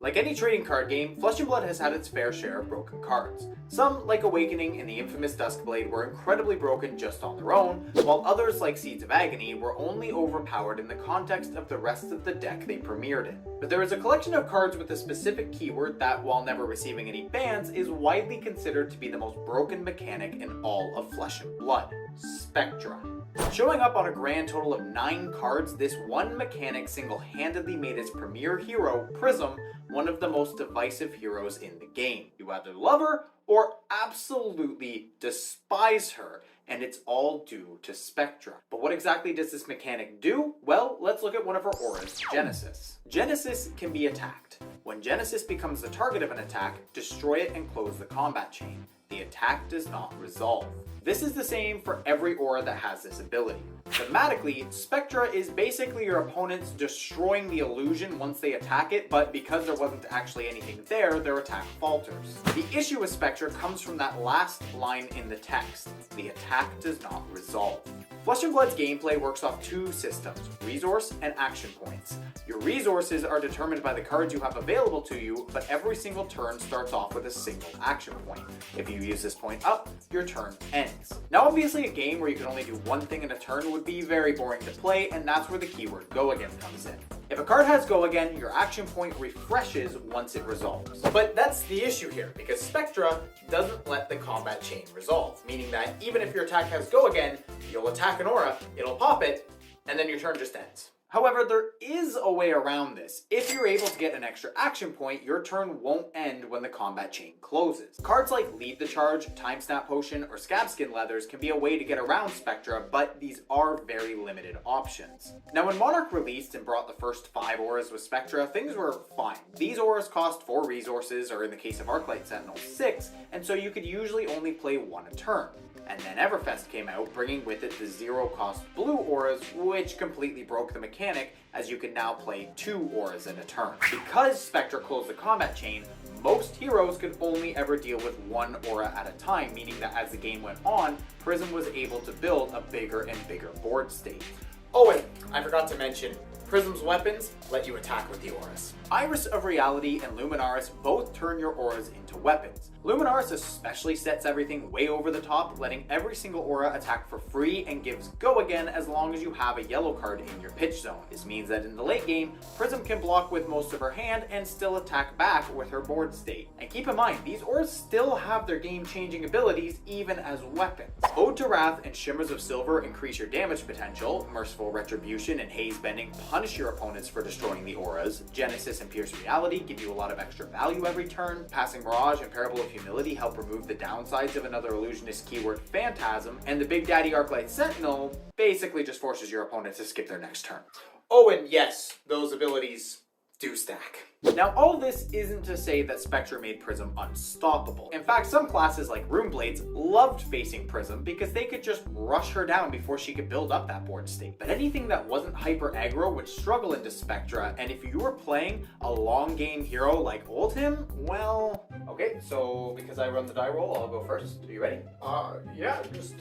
Like any trading card game, Flesh and Blood has had its fair share of broken cards. Some, like Awakening and the infamous Duskblade, were incredibly broken just on their own, while others, like Seeds of Agony, were only overpowered in the context of the rest of the deck they premiered in. But there is a collection of cards with a specific keyword that, while never receiving any bans, is widely considered to be the most broken mechanic in all of Flesh and Blood: Spectra. Showing up on a grand total of 9 cards, this one mechanic single-handedly made its premier hero, Prism, one of the most divisive heroes in the game. You either love her or absolutely despise her, and it's all due to Spectra. But what exactly does this mechanic do? Well, let's look at one of her auras, Genesis. Genesis can be attacked. When Genesis becomes the target of an attack, destroy it and close the combat chain. The attack does not resolve. This is the same for every aura that has this ability. Thematically, Spectra is basically your opponents destroying the illusion once they attack it, but because there wasn't actually anything there, their attack falters. The issue with Spectra comes from that last line in the text: the attack does not resolve. Flesh and Blood's gameplay works off 2 systems: resource and action points. Your resources are determined by the cards you have available to you, but every single turn starts off with a single action point. If you use this point up, your turn ends. Now obviously a game where you can only do one thing in a turn would be very boring to play, and that's where the keyword Go Again comes in. If a card has Go Again, your action point refreshes once it resolves. But that's the issue here, because Spectra doesn't let the combat chain resolve, meaning that even if your attack has Go Again, you'll attack an aura, it'll pop it, and then your turn just ends. However, there is a way around this. If you're able to get an extra action point, your turn won't end when the combat chain closes. Cards like Lead the Charge, Time Snap Potion, or Scabskin Leathers can be a way to get around Spectra, but these are very limited options. Now when Monarch released and brought the first 5 auras with Spectra, things were fine. These auras cost 4 resources, or in the case of Arclight Sentinel, 6, and so you could usually only play 1 a turn. And then Everfest came out, bringing with it the 0-cost blue auras, which completely broke the mechanic, as you can now play 2 auras in a turn. Because Spectra closed the combat chain, most heroes could only ever deal with 1 aura at a time, meaning that as the game went on, Prism was able to build a bigger and bigger board state. Oh, and I forgot to mention, Prism's weapons let you attack with the auras. Iris of Reality and Luminaris both turn your auras into weapons. Luminaris especially sets everything way over the top, letting every single aura attack for free and gives Go Again as long as you have a yellow card in your pitch zone. This means that in the late game, Prism can block with most of her hand and still attack back with her board state. And keep in mind, these auras still have their game-changing abilities even as weapons. Ode to Wrath and Shimmers of Silver increase your damage potential. Merciful Retribution and Haze Bending punish your opponents for destroying the auras. Genesis and Pierce Reality give you a lot of extra value every turn. Passing Mirage and Parable of Humility help remove the downsides of another illusionist keyword, Phantasm. And the Big Daddy Arclight Sentinel basically just forces your opponent to skip their next turn. Oh, and yes, those abilities do stack. Now all this isn't to say that Spectra made Prism unstoppable. In fact, some classes like Runeblades loved facing Prism because they could just rush her down before she could build up that board state. But anything that wasn't hyper aggro would struggle into Spectra, and if you were playing a long game hero like Oldhim, well... Okay, so because I run the die roll, I'll go first. Are you ready? Yeah, just,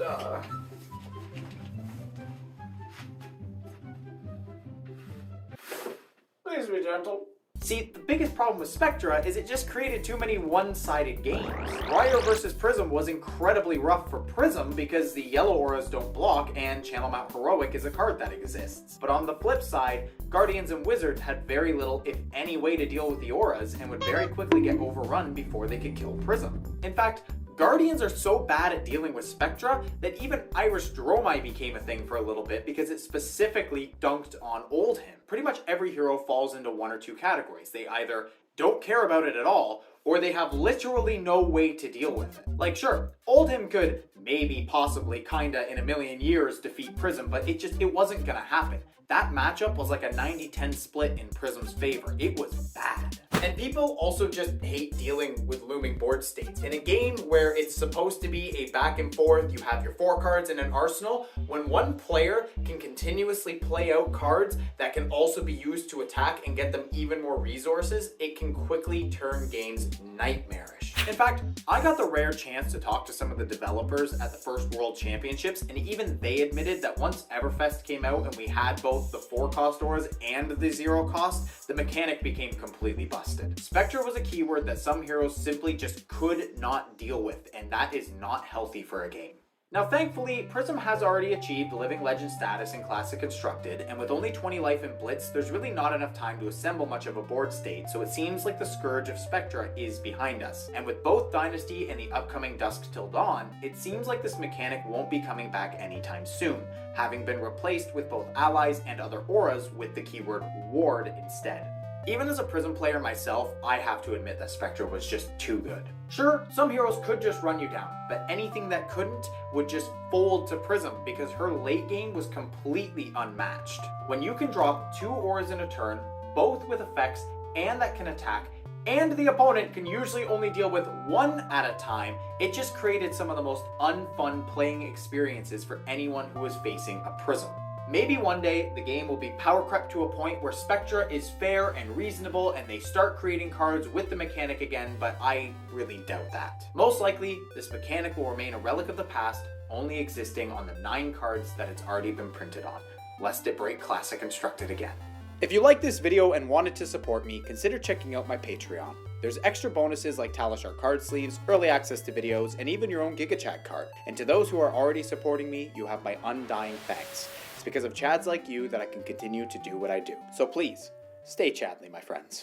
Please be gentle. See, the biggest problem with Spectra is it just created too many one-sided games. Briar vs. Prism was incredibly rough for Prism because the yellow auras don't block and Channel Mount Heroic is a card that exists. But on the flip side, Guardians and Wizards had very little, if any, way to deal with the auras and would very quickly get overrun before they could kill Prism. In fact, Guardians are so bad at dealing with Spectra that even Iris Dromai became a thing for a little bit because it specifically dunked on Oldhim. Pretty much every hero falls into 1 or 2 categories. They either don't care about it at all, or they have literally no way to deal with it. Like sure, Oldhim could maybe, possibly, kinda in a million years defeat Prism, but it wasn't gonna happen. That matchup was like a 90-10 split in Prism's favor. It was bad. And people also just hate dealing with looming board states. In a game where it's supposed to be a back and forth, you have your 4 cards in an arsenal, when one player can continuously play out cards that can also be used to attack and get them even more resources, it can quickly turn games nightmarish. In fact, I got the rare chance to talk to some of the developers at the first World Championships, and even they admitted that once Everfest came out and we had both the 4-cost auras and the 0-cost, the mechanic became completely busted. Spectra was a keyword that some heroes simply just could not deal with, and that is not healthy for a game. Now thankfully, Prism has already achieved Living Legend status in Classic Constructed, and with only 20 life in Blitz, there's really not enough time to assemble much of a board state, so it seems like the scourge of Spectra is behind us. And with both Dynasty and the upcoming Dusk Till Dawn, it seems like this mechanic won't be coming back anytime soon, having been replaced with both allies and other auras with the keyword ward instead. Even as a Prism player myself, I have to admit that Spectra was just too good. Sure, some heroes could just run you down, but anything that couldn't would just fold to Prism because her late game was completely unmatched. When you can drop 2 auras in a turn, both with effects and that can attack, and the opponent can usually only deal with 1 at a time, it just created some of the most unfun playing experiences for anyone who is facing a Prism. Maybe one day the game will be power crept to a point where Spectra is fair and reasonable and they start creating cards with the mechanic again, but I really doubt that. Most likely, this mechanic will remain a relic of the past, only existing on the 9 cards that it's already been printed on, lest it break Classic Constructed again. If you liked this video and wanted to support me, consider checking out my Patreon. There's extra bonuses like Talishar card sleeves, early access to videos, and even your own GigaChat card. And to those who are already supporting me, you have my undying thanks. It's because of Chads like you that I can continue to do what I do. So please, stay Chadly, my friends.